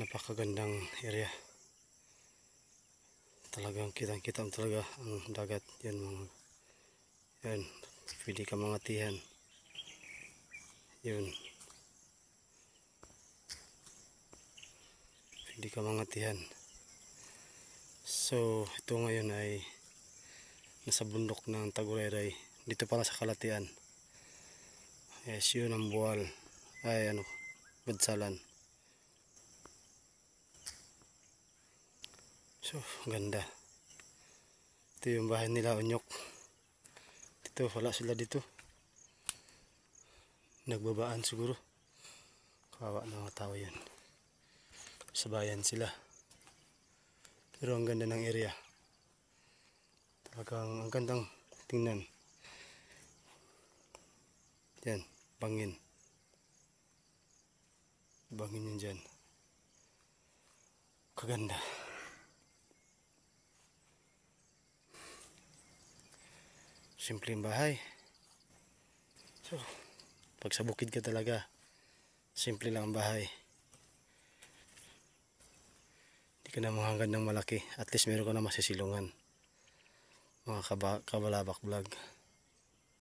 Napakagandang area. Talagang kitang-kita mo talaga ang dagat. Yan mga, yan, pwede ka mangatihan. Yun. Pwede ka mangatihan. So, ito ngayon ay nasa bundok ng Tagurayray. Dito pala sa Kalatian. Yes, yun ang buwal. Ay, Badsalan. So, ganda. Ito yung bahay nila, Onyok. Dito, wala sila dito. Nagbabaan siguro. Kawawa na mga tao yan. Sa bayan sila. Pero ang ganda ng area. Talagang ang gandang tingnan. Yan, bangin. Bangin yun dyan. Kaganda. Simpleng bahay. So, pag sa bukid ka talaga, simple lang ang bahay. Hindi ka na manghangad ng malaki. At least meron ka na masisilungan. Mga kabalabak vlog.